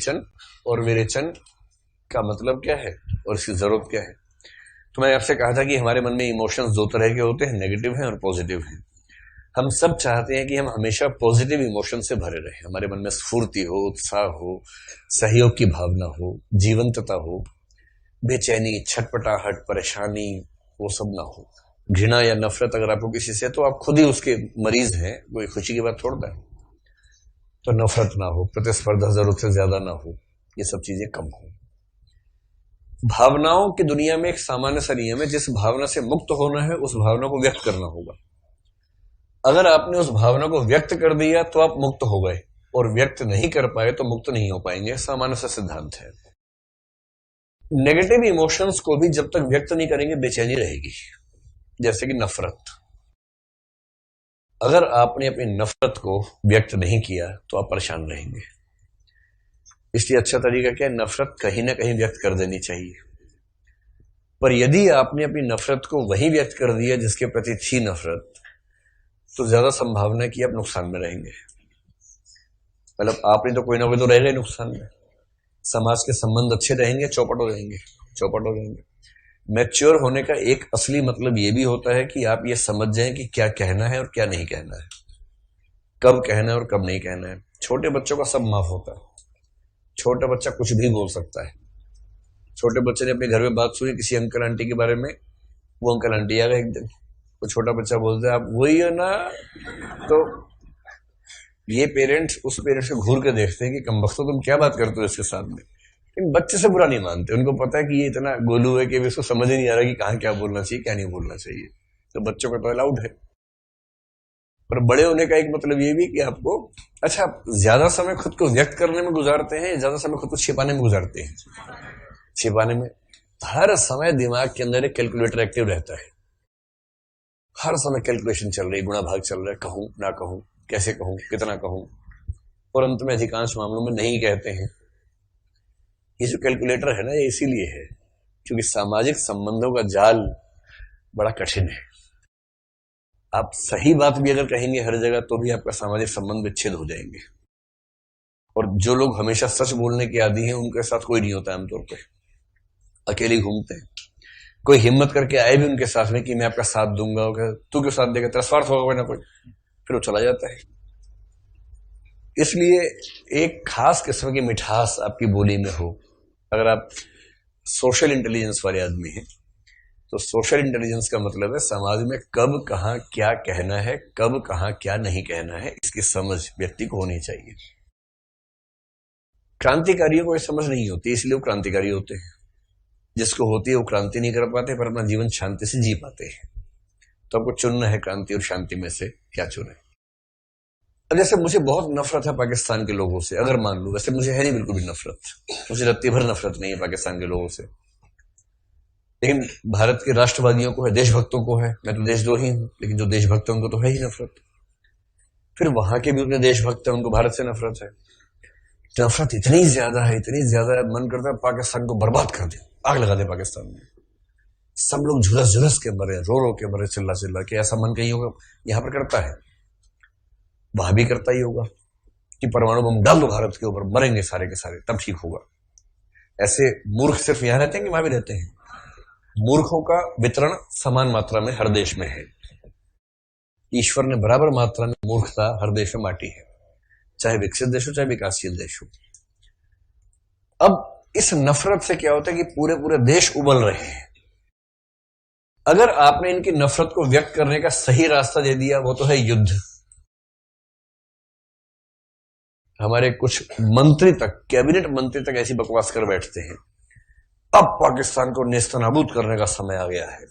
विरेचन और विरेचन का मतलब क्या है और इसकी जरूरत क्या है। तो मैंने आपसे कहा था कि हमारे मन में इमोशंस दो तरह के होते हैं, नेगेटिव हैं और पॉजिटिव हैं। हम सब चाहते हैं कि हम हमेशा पॉजिटिव इमोशन से भरे रहें, हमारे मन में स्फूर्ति हो, उत्साह हो, सहयोग की भावना हो, जीवंतता हो, बेचैनी, छटपटाहट, परेशानी वो सब ना हो। घृणा या नफरत अगर आपको किसी से, तो आप खुद ही उसके मरीज हैं, कोई खुशी की बात छोड़ता है। तो नफरत ना हो, प्रतिस्पर्धा जरूरत से ज्यादा ना हो, ये सब चीजें कम हो। भावनाओं की दुनिया में एक सामान्य सा नियम है, जिस भावना से मुक्त होना है उस भावना को व्यक्त करना होगा। अगर आपने उस भावना को व्यक्त कर दिया तो आप मुक्त हो गए, और व्यक्त नहीं कर पाए तो मुक्त नहीं हो पाएंगे। सामान्य सा सिद्धांत है। नेगेटिव इमोशंस को भी जब तक व्यक्त नहीं करेंगे बेचैनी रहेगी, जैसे कि नफरत। अगर आपने अपनी नफरत को व्यक्त नहीं किया तो आप परेशान रहेंगे। इसलिए अच्छा तरीका क्या है, नफरत कहीं ना कहीं व्यक्त कर देनी चाहिए। पर यदि आपने अपनी नफरत को वहीं व्यक्त कर दिया जिसके प्रति थी नफरत, तो ज्यादा संभावना कि आप नुकसान में रहेंगे। मतलब आपने तो कोई ना कोई तो रहेगा ही नुकसान में। समाज के संबंध अच्छे रहेंगे, चौपट हो जाएंगे, चौपट हो जाएंगे। मैच्योर होने का एक असली मतलब ये भी होता है कि आप ये समझ जाएं कि क्या कहना है और क्या नहीं कहना है, कब कहना है और कब नहीं कहना है। छोटे बच्चों का सब माफ होता है। छोटा बच्चा कुछ भी बोल सकता है। छोटे बच्चे ने अपने घर में बात सुनी किसी अंकल आंटी के बारे में, वो अंकल आंटी आ गए एक दिन, वो छोटा बच्चा बोलता है आप वही है ना। तो ये पेरेंट्स उस पेरेंट्स को घूर के देखते हैं कि कमबख्तो तुम क्या बात करते हो इसके साथ में। लेकिन बच्चे से बुरा नहीं मानते, उनको पता है कि ये इतना गोलू है कि इसको समझ ही नहीं आ रहा कि कहाँ क्या बोलना चाहिए क्या नहीं बोलना चाहिए। तो बच्चों का तो अलाउड है। पर बड़े होने का एक मतलब ये भी कि आपको, अच्छा, आप ज्यादा समय खुद को व्यक्त करने में गुजारते हैं, ज्यादा समय खुद को छिपाने में गुजारते हैं। छिपाने में हर समय दिमाग के अंदर एक कैलकुलेटर एक्टिव रहता है। हर समय कैलकुलेशन चल रही, गुणा भाग चल रहा है, कहूं ना कहूं, कैसे कहूं, कितना कहूं, और अंत में अधिकांश मामलों में नहीं कहते हैं। ये जो कैलकुलेटर है ना, ये इसीलिए है क्योंकि सामाजिक संबंधों का जाल बड़ा कठिन है। आप सही बात भी अगर कहेंगे हर जगह तो भी आपका सामाजिक संबंध विच्छेद हो जाएंगे। और जो लोग हमेशा सच बोलने के आदी हैं उनके साथ कोई नहीं होता आमतौर पे, अकेले घूमते हैं। कोई हिम्मत करके आए भी उनके साथ में कि मैं आपका साथ दूंगा, तू क्यों साथ देगा, तेरा स्वार्थ होगा कोई ना कोई, फिर वो चला जाता है। इसलिए एक खास किस्म की मिठास आपकी बोली में हो। अगर आप सोशल इंटेलिजेंस वाले आदमी हैं तो सोशल इंटेलिजेंस का मतलब है समाज में कब कहां क्या कहना है, कब कहां क्या नहीं कहना है, इसकी समझ व्यक्ति को होनी चाहिए। क्रांतिकारियों को यह समझ नहीं होती, इसलिए वो क्रांतिकारी होते हैं। जिसको होती है वो क्रांति नहीं कर पाते, पर अपना जीवन शांति से जी पाते हैं। तो आपको चुनना है क्रांति और शांति में से क्या चुने। अब जैसे मुझे बहुत नफरत है पाकिस्तान के लोगों से, अगर मान लो, वैसे मुझे है नहीं बिल्कुल भी नफरत, मुझे रत्ती भर नफरत नहीं है पाकिस्तान के लोगों से, लेकिन भारत के राष्ट्रवादियों को है, देशभक्तों को है। मैं तो देशद्रोही हूं, लेकिन जो देशभक्त है उनको तो है ही नफरत। फिर वहां के भी उतने देशभक्त है, उनको भारत से नफरत है। नफरत इतनी ज्यादा है, इतनी ज्यादा है, मन करता है पाकिस्तान को बर्बाद कर दे, आग लगा दे पाकिस्तान में। सब लोग झुलस झुलस के मरे, रो रो के मरे, चिल्ला चिल्ला के। ऐसा मन कहीं होगा यहां पर करता है, वहां भी करता ही होगा कि परमाणु बम डाल दो भारत के ऊपर, मरेंगे सारे के सारे, तब ठीक होगा। ऐसे मूर्ख सिर्फ यहां रहते हैं कि वहां भी रहते हैं? मूर्खों का वितरण समान मात्रा में हर देश में है। ईश्वर ने बराबर मात्रा में मूर्खता हर देश में बांटी है, चाहे विकसित देश हो चाहे विकासशील देश हो। अब इस नफरत से क्या होता है कि पूरे पूरे देश उबल रहे हैं। अगर आपने इनकी नफरत को व्यक्त करने का सही रास्ता दे दिया, वो तो है युद्ध। हमारे कुछ मंत्री तक, कैबिनेट मंत्री तक ऐसी बकवास कर बैठते हैं, अब पाकिस्तान को नेस्तनाबूद करने का समय आ गया है।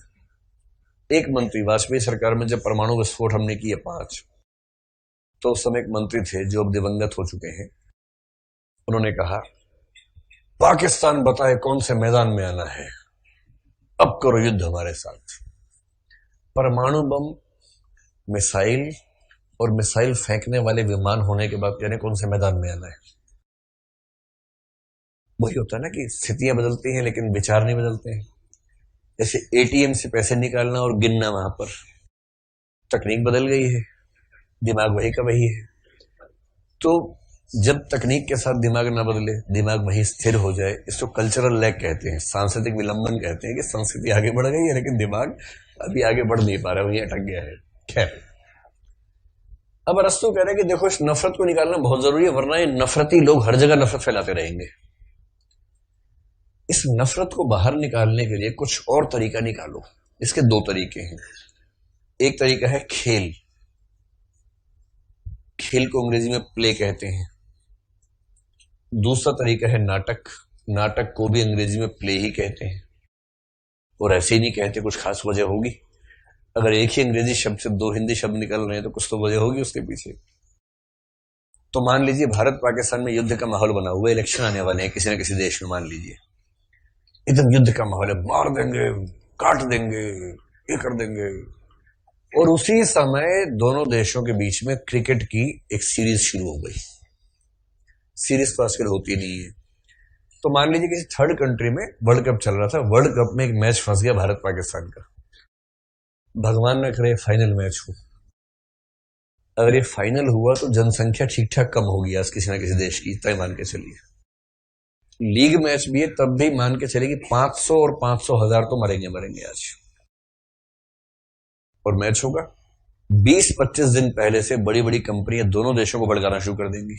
एक मंत्री, वाजपेयी सरकार में जब परमाणु विस्फोट हमने किए 5, तो उस समय एक मंत्री थे जो अब दिवंगत हो चुके हैं। उन्होंने कहा पाकिस्तान बताए कौन से मैदान में आना है, अब करो युद्ध हमारे साथ। परमाणु बम, मिसाइल और मिसाइल फेंकने वाले विमान होने के बाद कहने कौन से मैदान में आना है। वही होता है ना कि स्थितियां बदलती हैं लेकिन विचार नहीं बदलते हैं। जैसे एटीएम से पैसे निकालना और गिनना, वहां पर तकनीक बदल गई है, दिमाग वही का वही है। तो जब तकनीक के साथ दिमाग ना बदले, दिमाग वहीं स्थिर हो जाए, इसको कल्चरल लैग कहते हैं, सांस्कृतिक विलंबन कहते हैं कि संस्कृति आगे बढ़ गई है लेकिन दिमाग अभी आगे बढ़ नहीं पा रहा, वहीं अटक गया है। खैर, अब अरस्तु कह रहे हैं कि देखो इस नफरत को निकालना बहुत जरूरी है, वरना ये नफरती लोग हर जगह नफरत फैलाते रहेंगे। इस नफरत को बाहर निकालने के लिए कुछ और तरीका निकालो। इसके दो तरीके हैं। एक तरीका है खेल, खेल को अंग्रेजी में प्ले कहते हैं। दूसरा तरीका है नाटक, नाटक को भी अंग्रेजी में प्ले ही कहते हैं। और ऐसे ही नहीं कहते, कुछ खास वजह होगी। अगर एक ही अंग्रेजी शब्द से दो हिंदी शब्द निकल रहे हैं तो कुछ तो वजह होगी उसके पीछे। तो मान लीजिए भारत पाकिस्तान में युद्ध का माहौल बना हुआ है, इलेक्शन आने वाले हैं किसी न किसी देश में, मान लीजिए एकदम युद्ध का माहौल है, मार देंगे, काट देंगे, ये कर देंगे। और उसी समय दोनों देशों के बीच में क्रिकेट की एक सीरीज शुरू हो गई। सीरीज तो आजकल होती नहीं है। तो मान लीजिए किसी थर्ड कंट्री में वर्ल्ड कप चल रहा था, वर्ल्ड कप में एक मैच फंस गया भारत पाकिस्तान का। भगवान न करे फाइनल मैच हो। अगर ये फाइनल हुआ तो जनसंख्या ठीक ठाक कम होगी आज किसी ना किसी देश की, तय मान के चलिए। लीग मैच भी है तब भी मान के चलिए 500 और 500,000 तो मरेंगे आज। और मैच होगा 20-25 दिन पहले से बड़ी बड़ी कंपनियां दोनों देशों को भड़काना शुरू कर देंगी।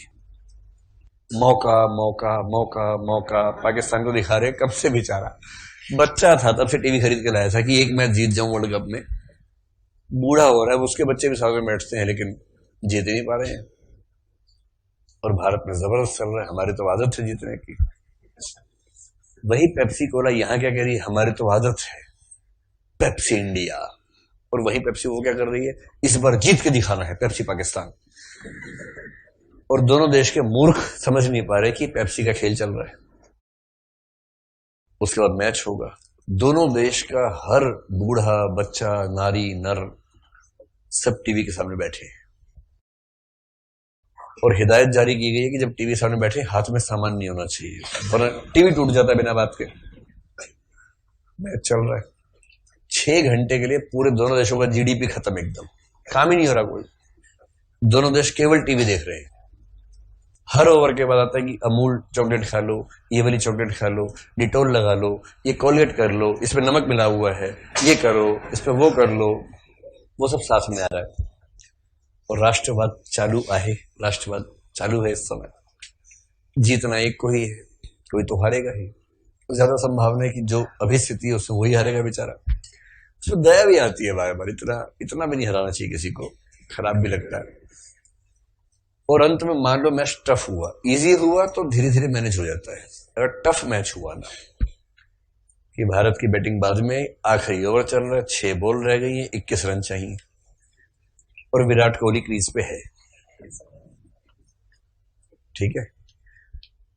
मौका मौका मौका मौका, पाकिस्तान को दिखा रहे कब से, बेचारा बच्चा था तब से टीवी खरीद के लाया था कि एक मैच जीत जाऊं वर्ल्ड कप में। बूढ़ा हो रहा है, उसके बच्चे भी साथ में बैठते हैं लेकिन जीत ही नहीं पा रहे हैं। और भारत में जबरदस्त चल रहा है, हमारी तो आदत है जीतने की। वही पेप्सी कोला यहां क्या कह रही है, हमारी तो आदत है पेप्सी इंडिया। और वही पेप्सी वो क्या कर रही है, इस बार जीत के दिखाना है पेप्सी पाकिस्तान। और दोनों देश के मूर्ख समझ नहीं पा रहे कि पेप्सी का खेल चल रहा है। उसके बाद मैच होगा, दोनों देश का हर बूढ़ा, बच्चा, नारी, नर सब टीवी के सामने बैठे हैं। और हिदायत जारी की गई है कि जब टीवी सामने बैठे हाथ में सामान नहीं होना चाहिए, वरना टीवी टूट जाता है बिना बात के। मैच चल रहा है 6 घंटे के लिए, पूरे दोनों देशों का जीडीपी खत्म, एकदम काम ही नहीं हो रहा कोई। दोनों देश केवल टीवी देख रहे हैं। हर ओवर के बाद आता है कि अमूल चॉकलेट खा लो, ये वाली चॉकलेट खा लो, डिटोल लगा लो, ये कोलगेट कर लो, इसमें नमक मिला हुआ है, ये करो, इस पे वो कर लो। वो सब साथ में आ रहा है। और राष्ट्रवाद चालू है, राष्ट्रवाद चालू है इस समय। जीतना एक को ही है, कोई तो हारेगा ही। तो ज्यादा संभावना है कि जो अभी स्थिति है उसमें वही हारेगा बेचारा। उसमें दया भी आती है बार बार, इतना भी नहीं हराना चाहिए किसी को, खराब भी लगता है। और अंत में मान लो मैच टफ हुआ, इजी हुआ तो धीरे धीरे मैनेज हो जाता है। अगर टफ मैच हुआ ना, कि भारत की बैटिंग बाद में, आखिरी ओवर चल रहा है, 6 बॉल रह गई है, 21 रन चाहिए और विराट कोहली क्रीज पे है, ठीक है।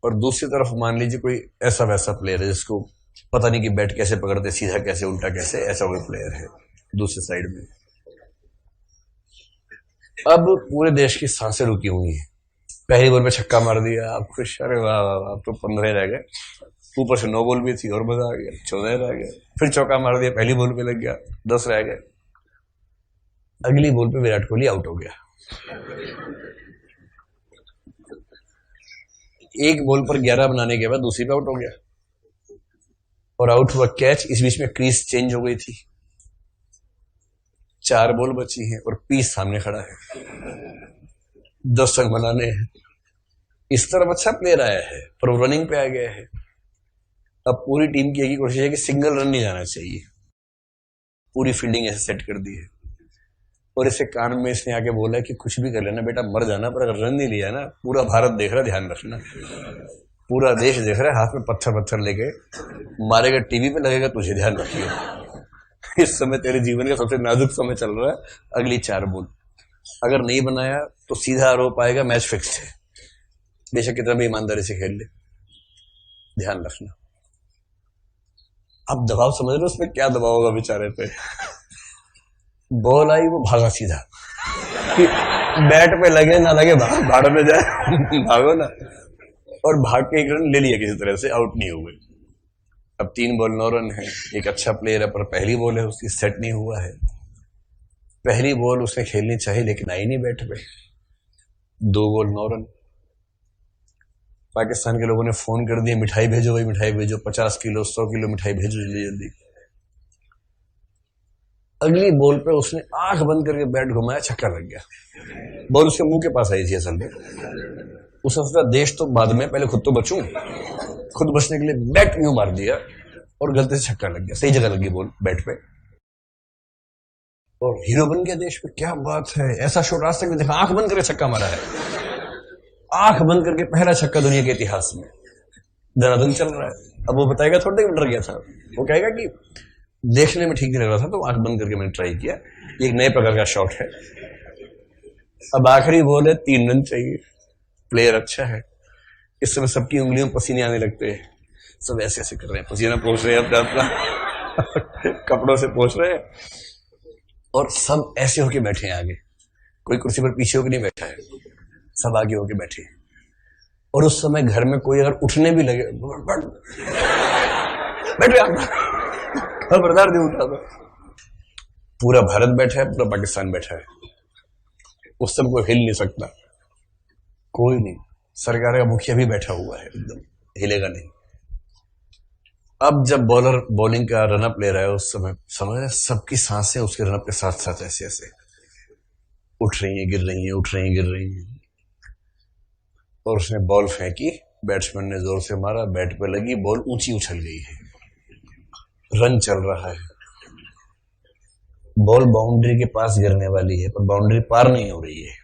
और दूसरी तरफ मान लीजिए कोई ऐसा वैसा प्लेयर है जिसको पता नहीं कि बैट कैसे पकड़ते, सीधा कैसे, उल्टा कैसे, ऐसा कोई प्लेयर है दूसरी साइड में। अब पूरे देश की सांसें रुकी हुई हैं। पहली बॉल पे छक्का मार दिया, आप खुश, अरे वाह वाह वाह, अब तो 15 रह गए, ऊपर से 9 बॉल भी थी और मजा आ गया, 14 रह गए। फिर चौका मार दिया, पहली बॉल पे लग गया, 10 रह गए। अगली बॉल पे विराट कोहली आउट हो गया। एक बॉल पर 11 बनाने के बाद दूसरी पे आउट हो गया और आउट हुआ कैच। इस बीच में क्रीज चेंज हो गई थी, 4 बॉल बची हैं और पीस सामने खड़ा है, 10 रन बनाने हैं। इस तरफ अच्छा प्लेयर आया है पर वो रनिंग पे आ गया है। अब पूरी टीम की एक ही कोशिश है कि सिंगल रन नहीं जाना चाहिए, पूरी फील्डिंग ऐसे सेट कर दी है। और इसे कान में इसने आके बोला कि कुछ भी कर लेना बेटा, मर जाना, पर अगर रन नहीं लिया ना, पूरा भारत देख रहा है, ध्यान रखना, पूरा देश देख रहा है, हाथ में पत्थर लेके मारेगा, टीवी पे लगेगा तुझे, ध्यान रखिए। इस समय तेरे जीवन का सबसे नाजुक समय चल रहा है। अगली 4 बॉल अगर नहीं बनाया तो सीधा आरोप आएगा मैच फिक्स है, बेशक कितना भी ईमानदारी से खेल ले, ध्यान रखना। अब दबाव समझ लो उसमें क्या दबाव होगा बेचारे पे। बॉल आई, वो भागा सीधा, बैट पे लगे ना लगे भाड़ में जाए, भागो ना। और भाग के 1 रन ले लिया किसी तरह से, आउट नहीं हो गए। अब 3 बॉल 9 रन है। एक अच्छा प्लेयर है पर पहली बॉल है उसकी, सेट नहीं हुआ है। पहली बॉल उसे खेलनी चाहिए लेकिन आई नहीं बैट पे, 2 बॉल 9 रन। पाकिस्तान के लोगों ने फोन कर दिया, मिठाई भेजो भाई, मिठाई भेजो, 50 किलो 100 किलो मिठाई भेजो जल्दी जल्दी। अगली बॉल पे उसने आंख बंद करके बैट घुमाया, छक्का लग गया। बॉल उसके मुंह के पास आई थी असल में। उसने सोचा देश तो बाद में, पहले खुद तो बचूं। खुद बचने के लिए बैट यूं मार दिया और गलती से छक्का लग गया, सही जगह लगी बॉल बैट पे, और हीरो बन गया देश में। क्या बात है, ऐसा शॉट आज तक नहीं देखा, आंख बंद करके छक्का मारा है। आंख बंद करके पहला छक्का दुनिया के इतिहास में। धनाधन चल रहा है। अब वो बताएगा थोड़ा कि डर गया था, वो कहेगा कि देखने में ठीक नहीं लग रहा था तो आंख बंद करके मैंने ट्राई किया। ये एक नए प्रकार का शॉट है। अब आखिरी बॉल है, 3 रन चाहिए। प्लेयर अच्छा है। इस समय सबकी उंगलियों में पसीने आने लगते हैं, सब ऐसे ऐसे कर रहे हैं, पसीना पोंछ रहे हैं अपना अपना कपड़ों से पोंछ रहे हैं, और सब ऐसे होके बैठे हैं आगे। कोई कुर्सी पर पीछे होकर नहीं बैठा है, सब आगे होके बैठे हैं। और उस समय घर में कोई अगर उठने भी लगे, बैठे खबरदार नहीं उठा। पूरा भारत बैठा है, पूरा पाकिस्तान बैठा है, उस समय कोई हिल नहीं सकता, कोई नहीं। सरकार का मुखिया भी बैठा हुआ है, एकदम हिलेगा नहीं। अब जब बॉलर बॉलिंग का रनअप ले रहा है, उस समय समझ रहे सबकी सांसें उसके रनअप के साथ साथ ऐसे ऐसे उठ रही हैं, गिर रही हैं, उठ रही हैं, गिर रही हैं। और उसने बॉल फेंकी, बैट्समैन ने जोर से मारा, बैट पे लगी, बॉल ऊंची उछल गई है, रन चल रहा है। बॉल बाउंड्री के पास गिरने वाली है, पर बाउंड्री पार नहीं हो रही है।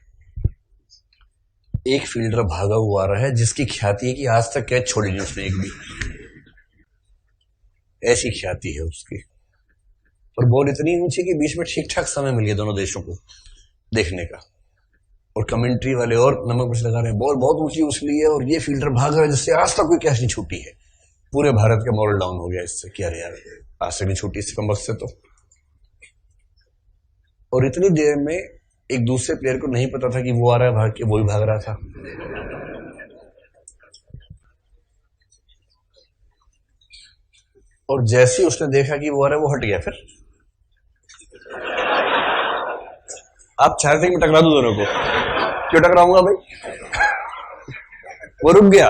एक फील्डर भागा हुआ आ रहा है, जिसकी ख्याति है कि आज तक कैच छोड़ी नहीं उसने एक भी, ऐसी ख्याति है उसकी। और बॉल इतनी ऊंची कि बीच में ठीक ठाक समय मिल गया दोनों देशों को देखने का। और कमेंट्री वाले और नमक मिर्च लगा रहे हैं, बॉल बहुत ऊंची उछली है और ये फील्डर भाग रहा है जिससे आज तक कोई कैच नहीं छूटी है। पूरे भारत का मॉरल डाउन हो गया इससे, क्या यार आज तक नहीं छूटी इससे कम वक्त से तो। और इतनी देर में एक दूसरे प्लेयर को नहीं पता था कि वो आ रहा है भाग के, वो भी भाग रहा था। और जैसे ही उसने देखा कि वो आ रहा है, वो हट गया। फिर आप चाहते हैं कि टकरा दो दोनों को, क्यों टकराऊंगा भाई? वो रुक गया,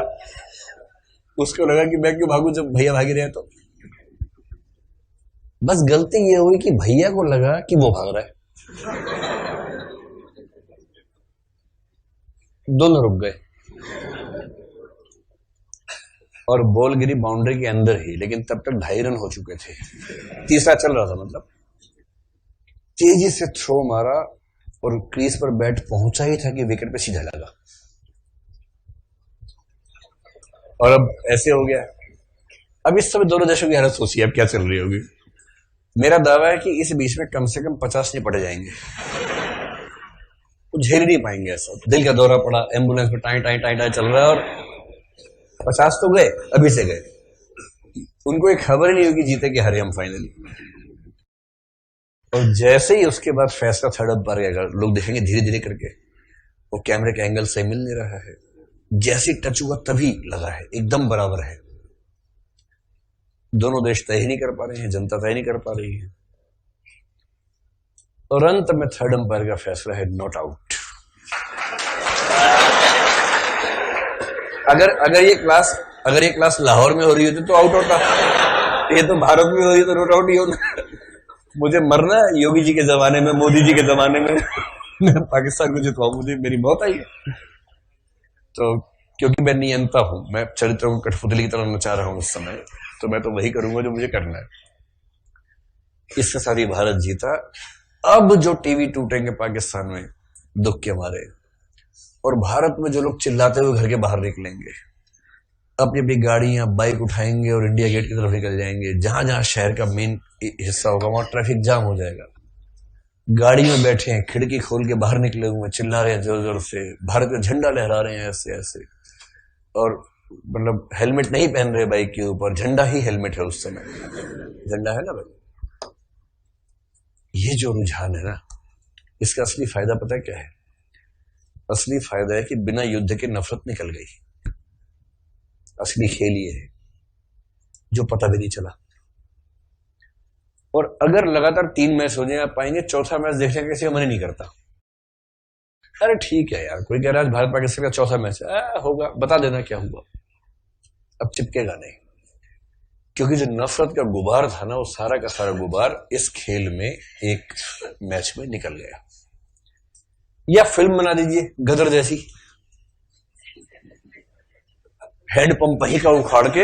उसको लगा कि मैं क्यों भागू जब भैया भागे रहे हैं। तो बस गलती ये हुई कि भैया को लगा कि वो भाग रहा है, दोनों रुक गए और बॉल गिरी बाउंड्री के अंदर ही, लेकिन तब तक 2.5 रन हो चुके थे, तीसरा चल रहा था। मतलब तेजी से थ्रो मारा और क्रीज पर बैट पहुंचा ही था कि विकेट पे सीधा लगा, और अब ऐसे हो गया। अब इस समय दोनों देशों की हालत सोचिए अब क्या चल रही होगी। मेरा दावा है कि इस बीच में कम से कम 50 नहीं पड़ जाएंगे, वो झेल नहीं पाएंगे ऐसा। दिल का दौरा पड़ा, एम्बुलेंस में टाई टाई टाई टाई चल रहा है, और 50 तो गए, अभी से गए। उनको एक खबर ही नहीं होगी जीते कि हारे हम फाइनली। और जैसे ही उसके बाद फैसला थर्ड अंपायर का, लोग देखेंगे धीरे धीरे करके, वो कैमरे के एंगल से मिल नहीं रहा है, जैसे टच हुआ तभी लगा है, एकदम बराबर है। दोनों देश तय ही नहीं कर पा रहे हैं, जनता तय नहीं कर पा रही है। और अंत में थर्ड अंपायर का फैसला है नॉट आउट। अगर ये क्लास लाहौर में हो रही होती तो आउट होता, ये तो भारत में हो रही है तो नॉट आउट ही होता। मुझे मरना योगी जी के जमाने में, मोदी जी के जमाने में मैं पाकिस्तान को जितवाऊं, मुझे मेरी मौत आई है। तो क्योंकि मैं नियंता हूं, मैं चरित्र को कठपुतली की तरह नचा रहा हूं इस समय, तो मैं तो वही करूंगा जो मुझे करना है। इससे सारी भारत जीता। अब जो टीवी टूटेंगे पाकिस्तान में दुख के मारे, और भारत में जो लोग चिल्लाते हुए घर के बाहर निकलेंगे, अपनी अपनी गाड़ियां बाइक उठाएंगे और इंडिया गेट की तरफ निकल जाएंगे। जहां जहां शहर का मेन हिस्सा होगा वहां ट्रैफिक जाम हो जाएगा। गाड़ी में बैठे हैं, खिड़की खोल के बाहर निकले हुए, चिल्ला रहे हैं जोर जोर से, भारत का झंडा लहरा रहे हैं ऐसे ऐसे, और मतलब हेलमेट नहीं पहन रहे बाइक के ऊपर, झंडा ही हेलमेट है उस समय, झंडा है ना भाई। ये जो रुझान है ना, इसका असली फायदा पता है क्या है? असली फायदा है कि बिना युद्ध के नफरत निकल गई। असली खेल ये है जो पता भी नहीं चला। और अगर लगातार 3 मैच हो जाए, आप पाएंगे चौथा मैच देखने का किसी का मन ही नहीं करता। अरे ठीक है यार, कोई कह रहा है आज भारत पाकिस्तान का चौथा मैच है, होगा, बता देना क्या हुआ। अब चिपकेगा नहीं, क्योंकि जो नफरत का गुबार था ना, वो सारा का सारा गुबार इस खेल में एक मैच में निकल गया। या फिल्म बना दीजिए गदर जैसी, हैंडपंप वहीं का उखाड़ के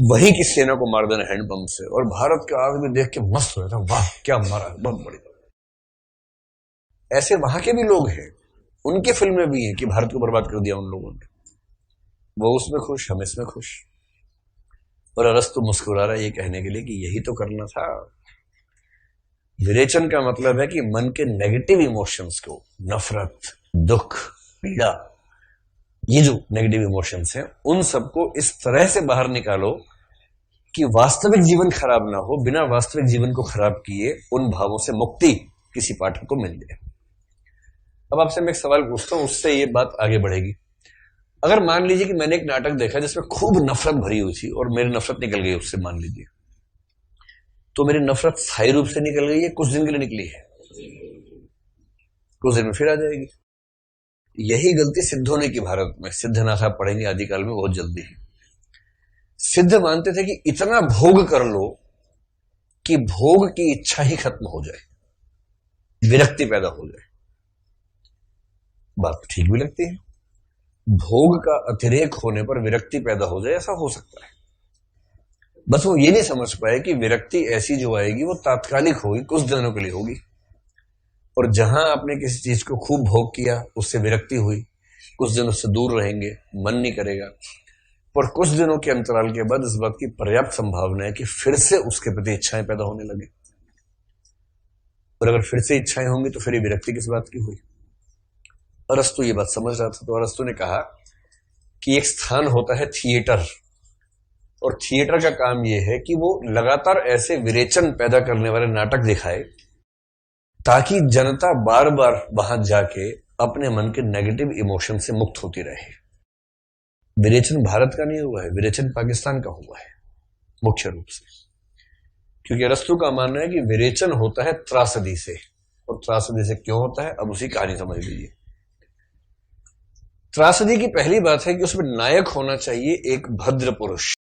वहीं की सेना को मार देना हैंडपंप से, और भारत के आदमी देख के मस्त हो जाता, वाह क्या मारा, बहुत बढ़िया। ऐसे वहां के भी लोग हैं, उनके फिल्म में भी है कि भारत को बर्बाद कर दिया उन लोगों ने, वो उसमें खुश, हम इसमें खुश। और अरस्तु मुस्कुरा रहा है ये कहने के लिए कि यही तो करना था। विरेचन का मतलब है कि मन के नेगेटिव इमोशंस को, नफरत, दुख, पीड़ा, ये जो नेगेटिव इमोशंस हैं, उन सबको इस तरह से बाहर निकालो कि वास्तविक जीवन खराब ना हो, बिना वास्तविक जीवन को खराब किए उन भावों से मुक्ति किसी पाठक को मिल जाए। अब आपसे मैं एक सवाल पूछता हूं, उससे ये बात आगे बढ़ेगी। अगर मान लीजिए कि मैंने एक नाटक देखा जिसमें खूब नफरत भरी हुई थी और मेरी नफरत निकल गई उससे, मान लीजिए, तो मेरी नफरत स्थायी रूप से निकल गई है, कुछ दिन के लिए निकली है, कुछ दिन में फिर आ जाएगी। यही गलती सिद्धों ने की भारत में। सिद्धनाथ आप पढ़ेंगे आदिकाल में, बहुत जल्दी ही। सिद्ध मानते थे कि इतना भोग कर लो कि भोग की इच्छा ही खत्म हो जाए, विरक्ति पैदा हो जाए। बात ठीक भी लगती है, भोग का अतिरेक होने पर विरक्ति पैदा हो जाए, ऐसा हो सकता है। बस वो ये नहीं समझ पाए कि विरक्ति ऐसी जो आएगी वो तात्कालिक होगी, कुछ दिनों के लिए होगी। और जहां आपने किसी चीज को खूब भोग किया, उससे विरक्ति हुई, कुछ दिन उससे दूर रहेंगे, मन नहीं करेगा, पर कुछ दिनों के अंतराल के बाद इस बात की पर्याप्त संभावना है कि फिर से उसके प्रति इच्छाएं पैदा होने लगे। और अगर फिर से इच्छाएं होंगी तो फिर ये विरक्ति किस बात की हुई। अरस्तु ये बात समझ रहा था, तो अरस्तु ने कहा कि एक स्थान होता है थिएटर, और थिएटर का काम यह है कि वो लगातार ऐसे विरेचन पैदा करने वाले नाटक दिखाए ताकि जनता बार बार वहां जाके अपने मन के नेगेटिव इमोशन से मुक्त होती रहे। विरेचन भारत का नहीं हुआ है, विरेचन पाकिस्तान का हुआ है मुख्य रूप से, क्योंकि अरस्तु का मानना है कि विरेचन होता है त्रासदी से। और त्रासदी से क्यों होता है, अब उसी कहानी समझ लीजिए। त्रासदी की पहली बात है कि उसमें नायक होना चाहिए एक भद्र पुरुष,